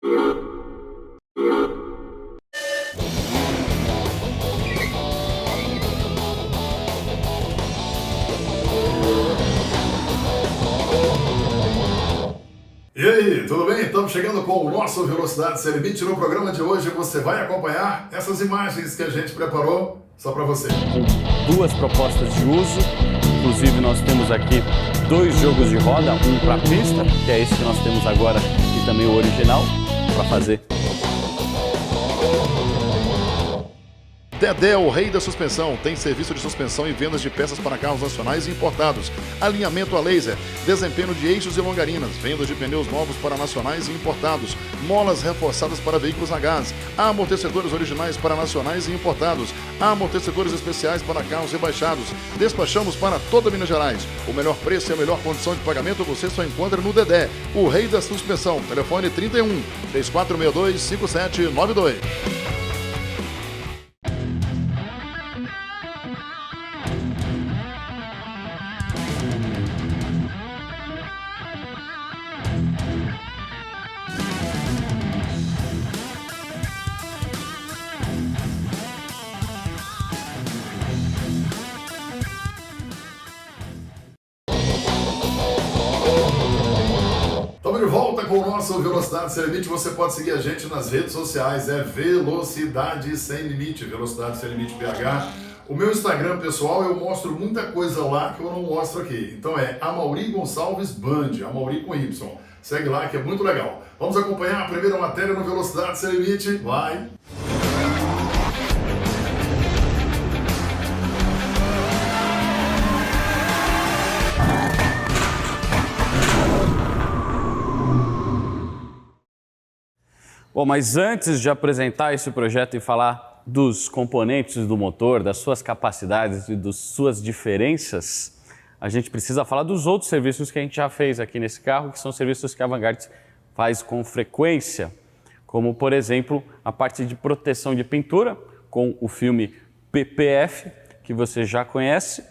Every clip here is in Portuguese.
E aí, tudo bem? Estamos chegando com o nosso Velocidade Sem Limite. No programa de hoje você vai acompanhar essas imagens que a gente preparou só para você. Com duas propostas de uso, inclusive nós temos aqui dois jogos de roda, um para pista, que é esse que nós temos agora, e também o original, para fazer. Dedé, o rei da suspensão, tem serviço de suspensão e vendas de peças para carros nacionais e importados, alinhamento a laser, desempenho de eixos e longarinas, vendas de pneus novos para nacionais e importados, molas reforçadas para veículos a gás, amortecedores originais para nacionais e importados, amortecedores especiais para carros rebaixados. Despachamos para toda Minas Gerais. O melhor preço e a melhor condição de pagamento você só encontra no Dedé, o rei da suspensão. Telefone 31 3462 5792. Estamos de volta com o nosso Velocidade Sem Limite. Você pode seguir a gente nas redes sociais, é Velocidade Sem Limite, Velocidade Sem Limite BH. O meu Instagram pessoal, eu mostro muita coisa lá que eu não mostro aqui. Então é Amaury Gonçalves Band, Amaury com Y. Segue lá que é muito legal. Vamos acompanhar a primeira matéria no Velocidade Sem Limite. Vai! Bom, mas antes de apresentar esse projeto e falar dos componentes do motor, das suas capacidades e das suas diferenças, a gente precisa falar dos outros serviços que a gente já fez aqui nesse carro, que são serviços que a Vanguard faz com frequência, como, por exemplo, a parte de proteção de pintura, com o filme PPF, que você já conhece,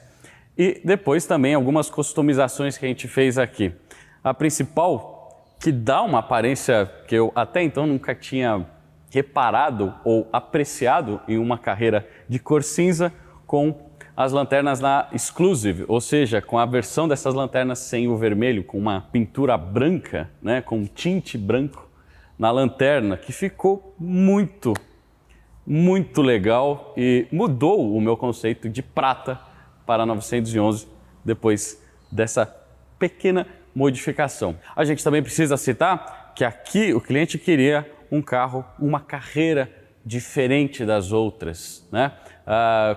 e depois também algumas customizações que a gente fez aqui. A principal, que dá uma aparência que eu até então nunca tinha reparado ou apreciado em uma carreira de cor cinza, com as lanternas na Exclusive, ou seja, com a versão dessas lanternas sem o vermelho, com uma pintura branca, né, com um tinte branco na lanterna, que ficou muito legal e mudou o meu conceito de prata para 911 depois dessa pequena modificação. A gente também precisa citar que aqui o cliente queria um carro, uma carreira diferente das outras, né?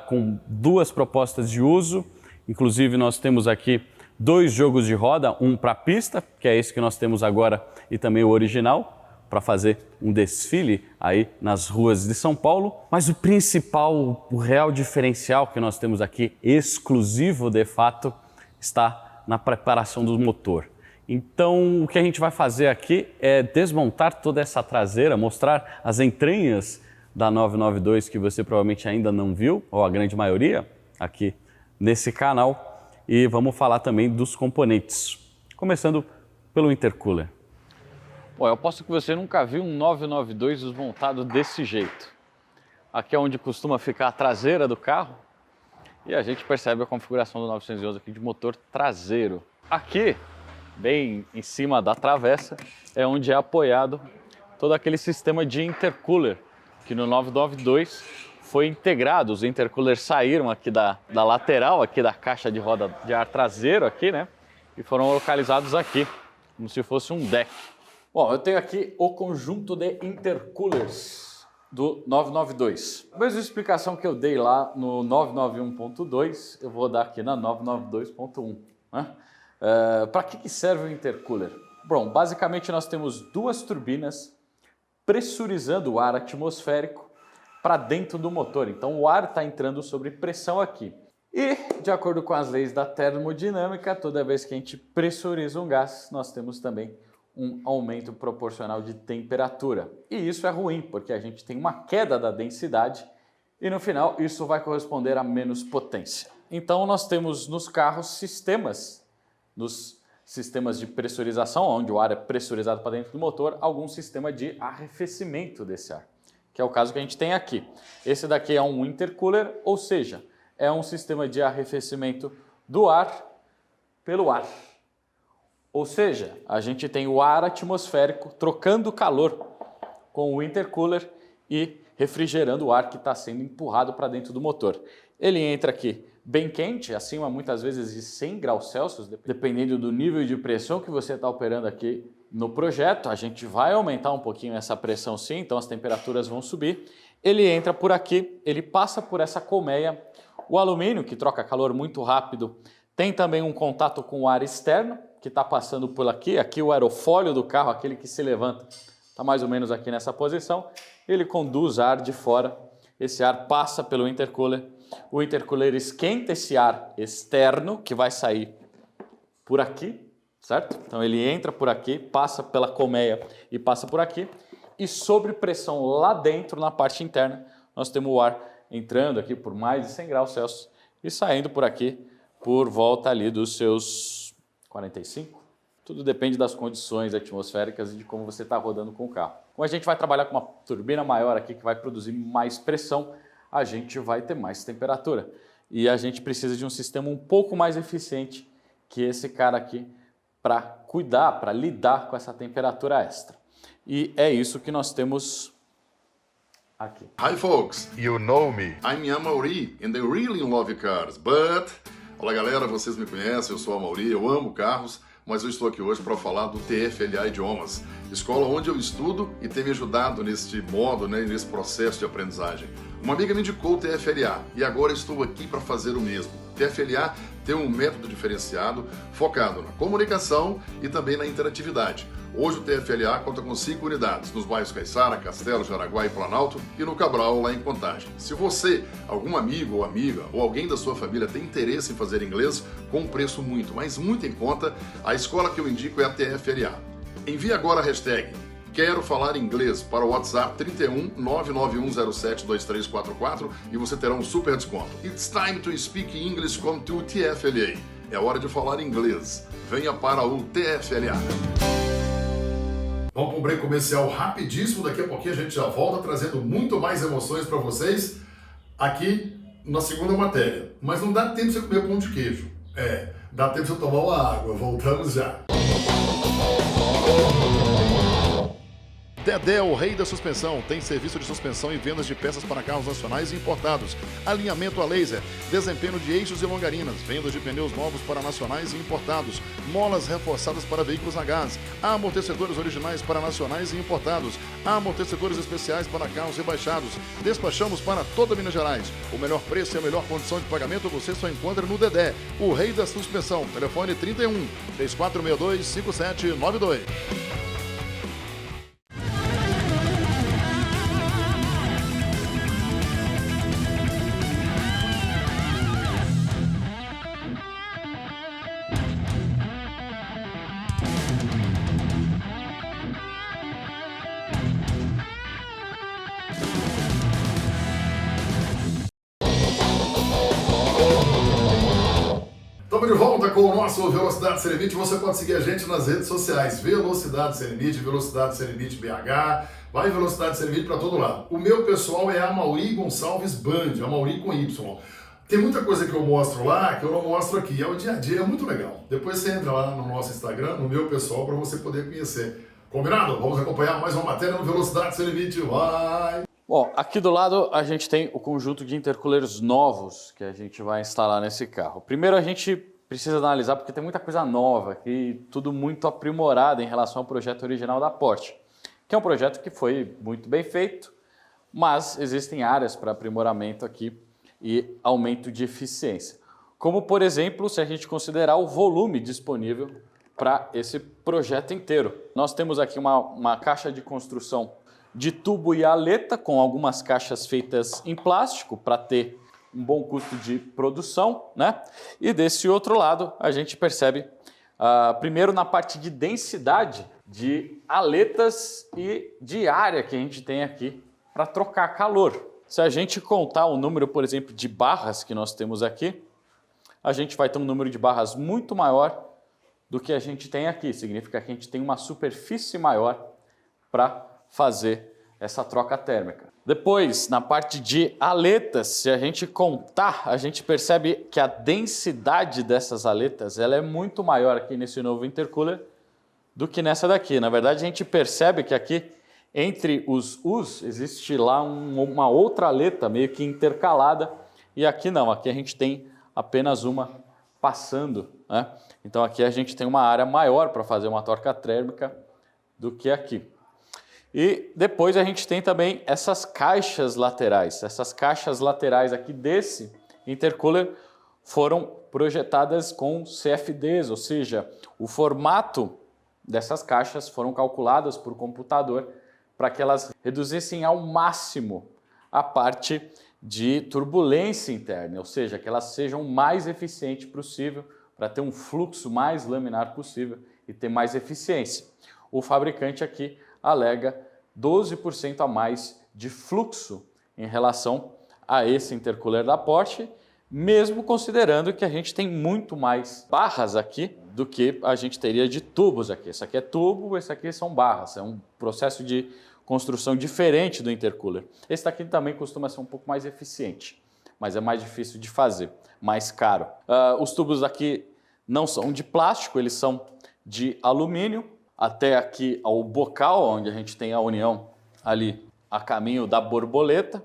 Com duas propostas de uso, inclusive nós temos aqui dois jogos de roda, um para pista, que é esse que nós temos agora, e também o original, para fazer um desfile aí nas ruas de São Paulo. Mas o principal, o real diferencial que nós temos aqui, exclusivo de fato, está na preparação do motor. Então, o que a gente vai fazer aqui é desmontar toda essa traseira, mostrar as entranhas da 992 que você provavelmente ainda não viu, ou a grande maioria, aqui nesse canal. E vamos falar também dos componentes, começando pelo intercooler. Bom, eu aposto que você nunca viu um 992 desmontado desse jeito. Aqui é onde costuma ficar a traseira do carro. E a gente percebe a configuração do 911 aqui de motor traseiro. Aqui, bem em cima da travessa, é onde é apoiado todo aquele sistema de intercooler, que no 992 foi integrado. Os intercoolers saíram aqui da lateral, aqui da caixa de roda de ar traseiro, aqui, né? E foram localizados aqui, como se fosse um deck. Bom, eu tenho aqui o conjunto de intercoolers do 992. A mesma explicação que eu dei lá no 991.2, eu vou dar aqui na 992.1. Né? Para que serve o intercooler? Bom, basicamente nós temos duas turbinas pressurizando o ar atmosférico para dentro do motor. Então o ar está entrando sob pressão aqui. E, de acordo com as leis da termodinâmica, toda vez que a gente pressuriza um gás, nós temos também um aumento proporcional de temperatura. E isso é ruim, porque a gente tem uma queda da densidade e no final isso vai corresponder a menos potência. Então nós temos nos carros sistemas, nos sistemas de pressurização, onde o ar é pressurizado para dentro do motor, algum sistema de arrefecimento desse ar, que é o caso que a gente tem aqui. Esse daqui é um intercooler, ou seja, é um sistema de arrefecimento do ar pelo ar. Ou seja, a gente tem o ar atmosférico trocando calor com o intercooler e refrigerando o ar que está sendo empurrado para dentro do motor. Ele entra aqui bem quente, acima muitas vezes de 100 graus Celsius, dependendo do nível de pressão que você está operando aqui no projeto. A gente vai aumentar um pouquinho essa pressão sim, então as temperaturas vão subir. Ele entra por aqui, ele passa por essa colmeia. O alumínio, que troca calor muito rápido, tem também um contato com o ar externo, que está passando por aqui. Aqui o aerofólio do carro, aquele que se levanta, está mais ou menos aqui nessa posição. Ele conduz ar de fora, esse ar passa pelo intercooler. O intercooler esquenta esse ar externo, que vai sair por aqui, certo? Então ele entra por aqui, passa pela colmeia e passa por aqui. E sob pressão lá dentro, na parte interna, nós temos o ar entrando aqui por mais de 100 graus Celsius e saindo por aqui por volta ali dos seus 45. Tudo depende das condições atmosféricas e de como você está rodando com o carro. Como a gente vai trabalhar com uma turbina maior aqui que vai produzir mais pressão, a gente vai ter mais temperatura. E a gente precisa de um sistema um pouco mais eficiente que esse cara aqui para cuidar, para lidar com essa temperatura extra. E é isso que nós temos aqui. Hi folks, you know me. I'm Amaury and I really love cars, but... Olá galera, vocês me conhecem, eu sou a Amaury, eu amo carros, mas eu estou aqui hoje para falar do TFLA Idiomas, escola onde eu estudo e tem me ajudado neste modo, nesse processo de aprendizagem. Uma amiga me indicou o TFLA e agora estou aqui para fazer o mesmo. TFLA tem um método diferenciado, focado na comunicação e também na interatividade. Hoje o TFLA conta com 5 unidades, nos bairros Caiçara, Castelo, Jaraguá e Planalto e no Cabral, lá em Contagem. Se você, algum amigo ou amiga ou alguém da sua família tem interesse em fazer inglês com um preço muito, mas muito em conta, a escola que eu indico é a TFLA. Envie agora a hashtag Quero Falar Inglês para o WhatsApp 31 99107 2344 e você terá um super desconto. It's time to speak English com o TFLA. É hora de falar inglês. Venha para o TFLA. Vamos para um break comercial rapidíssimo, daqui a pouquinho a gente já volta trazendo muito mais emoções para vocês aqui na segunda matéria. Mas não dá tempo de você comer pão de queijo. Dá tempo de você tomar uma água. Voltamos já. Dedé, o rei da suspensão, tem serviço de suspensão e vendas de peças para carros nacionais e importados, alinhamento a laser, desempenho de eixos e longarinas, vendas de pneus novos para nacionais e importados, molas reforçadas para veículos a gás, amortecedores originais para nacionais e importados, amortecedores especiais para carros rebaixados. Despachamos para toda Minas Gerais. O melhor preço e a melhor condição de pagamento você só encontra no Dedé, o rei da suspensão. Telefone 31 3462 5792. Estamos de volta com o nosso Velocidade Sem Limite. Você pode seguir a gente nas redes sociais, Velocidade Sem Limite, Velocidade Sem Limite BH, vai Velocidade Sem Limite para todo lado. O meu pessoal é Amaury Gonçalves Band, Amaury com Y. Tem muita coisa que eu mostro lá que eu não mostro aqui, é o dia a dia, é muito legal. Depois você entra lá no nosso Instagram, no meu pessoal, para você poder conhecer. Combinado? Vamos acompanhar mais uma matéria no Velocidade Sem Limite, vai! Bom, aqui do lado a gente tem o conjunto de intercoolers novos que a gente vai instalar nesse carro. Primeiro a gente precisa analisar porque tem muita coisa nova aqui, tudo muito aprimorado em relação ao projeto original da Porsche, que é um projeto que foi muito bem feito, mas existem áreas para aprimoramento aqui e aumento de eficiência. Como, por exemplo, se a gente considerar o volume disponível para esse projeto inteiro. Nós temos aqui uma caixa de construção de tubo e aleta, com algumas caixas feitas em plástico para ter um bom custo de produção, né? E desse outro lado a gente percebe, primeiro na parte de densidade de aletas e de área que a gente tem aqui para trocar calor. Se a gente contar o número, por exemplo, de barras que nós temos aqui, a gente vai ter um número de barras muito maior do que a gente tem aqui. Significa que a gente tem uma superfície maior para fazer essa troca térmica. Depois, na parte de aletas, se a gente contar, a gente percebe que a densidade dessas aletas ela é muito maior aqui nesse novo intercooler do que nessa daqui. Na verdade, a gente percebe que aqui, entre os U's, existe lá uma outra aleta meio que intercalada, e aqui não, aqui a gente tem apenas uma passando, né? Então aqui a gente tem uma área maior para fazer uma troca térmica do que aqui. E depois a gente tem também essas caixas laterais. Essas caixas laterais aqui desse intercooler foram projetadas com CFDs, ou seja, o formato dessas caixas foram calculadas por computador para que elas reduzissem ao máximo a parte de turbulência interna, ou seja, que elas sejam o mais eficiente possível para ter um fluxo mais laminar possível e ter mais eficiência. O fabricante aqui alega 12% a mais de fluxo em relação a esse intercooler da Porsche, mesmo considerando que a gente tem muito mais barras aqui do que a gente teria de tubos aqui. Esse aqui é tubo, esse aqui são barras, é um processo de construção diferente do intercooler. Esse daqui também costuma ser um pouco mais eficiente, mas é mais difícil de fazer, mais caro. Os tubos aqui não são de plástico, eles são de alumínio. Até aqui ao bocal, onde a gente tem a união ali a caminho da borboleta.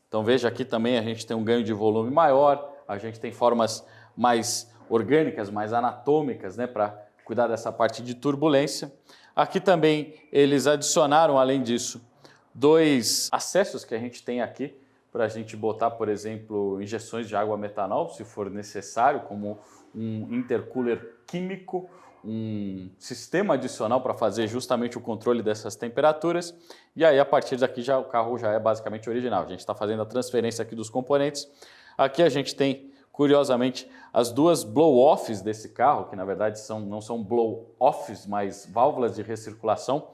Então veja, aqui também a gente tem um ganho de volume maior, a gente tem formas mais orgânicas, mais anatômicas, né, para cuidar dessa parte de turbulência. Aqui também eles adicionaram, além disso, 2 acessos que a gente tem aqui para a gente botar, por exemplo, injeções de água metanol, se for necessário, como um intercooler químico, um sistema adicional para fazer justamente o controle dessas temperaturas, e aí a partir daqui o carro já é basicamente original. A gente está fazendo a transferência aqui dos componentes. Aqui a gente tem, curiosamente, as 2 blow-offs desse carro, que na verdade não são blow-offs, mas válvulas de recirculação.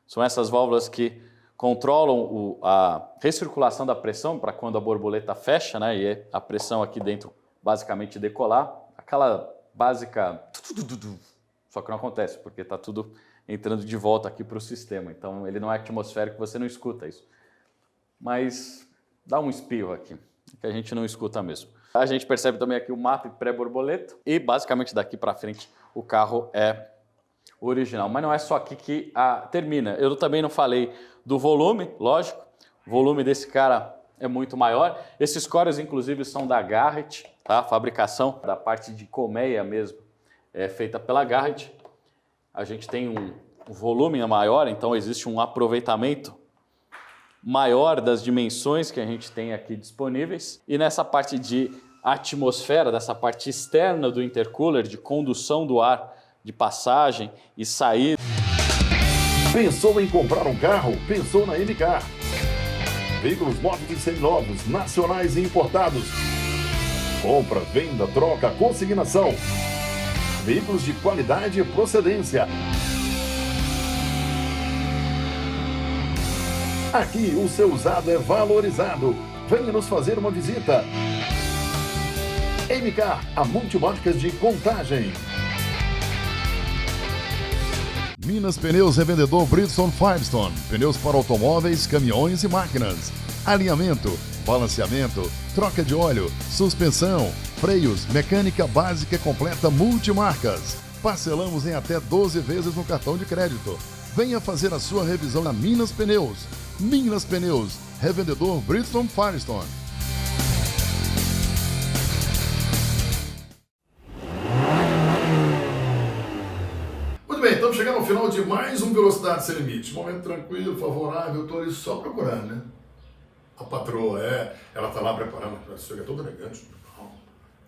São essas válvulas que controlam a recirculação da pressão para quando a borboleta fecha, né, e a pressão aqui dentro basicamente decolar. Aquela básica... Só que não acontece, porque está tudo entrando de volta aqui para o sistema. Então, ele não é atmosférico, você não escuta isso. Mas dá um espirro aqui, que a gente não escuta mesmo. A gente percebe também aqui o MAP pré-borboleta. E, basicamente, daqui para frente, o carro é original. Mas não é só aqui que termina. Eu também não falei do volume, lógico. O volume desse cara é muito maior. Esses cores, inclusive, são da Garrett, tá? A fabricação da parte de colmeia mesmo é feita pela Garrett. A gente tem um volume maior, então existe um aproveitamento maior das dimensões que a gente tem aqui disponíveis. E nessa parte de atmosfera, dessa parte externa do intercooler, de condução do ar, de passagem e saída. Pensou em comprar um carro? Pensou na MCAR. Veículos novos e seminovos, nacionais e importados. Compra, venda, troca, consignação. Veículos de qualidade e procedência. Aqui o seu usado é valorizado. Venha nos fazer uma visita. MCAR, a multimarcas de Contagem. Minas Pneus Revendedor Bridgestone Firestone. Pneus para automóveis, caminhões e máquinas. Alinhamento, balanceamento, troca de óleo, suspensão, freios, mecânica básica completa multimarcas. Parcelamos em até 12 vezes no cartão de crédito. Venha fazer a sua revisão na Minas Pneus. Minas Pneus, Revendedor Bridgestone Firestone. Muito bem, estamos chegando ao final de mais um Velocidade Sem Limite. Momento tranquilo, favorável, eu estou só procurando, né? A patroa, ela tá lá preparando, chega toda elegante,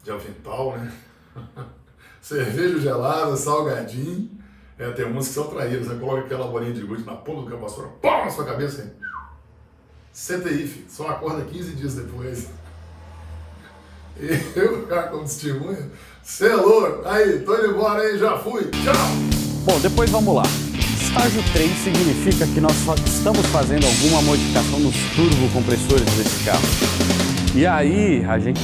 de avental, né? Cerveja gelada, salgadinho. Tem umas que são traídas, você coloca aquela bolinha de gude na ponta do capacete, pão na sua cabeça, hein? Senta aí, filho, só acorda 15 dias depois. E eu ficar como testemunha, cê é louco, aí, tô indo embora aí, já fui, tchau! Bom, depois vamos lá. Estágio 3 significa que nós estamos fazendo alguma modificação nos turbocompressores desse carro. E aí a gente...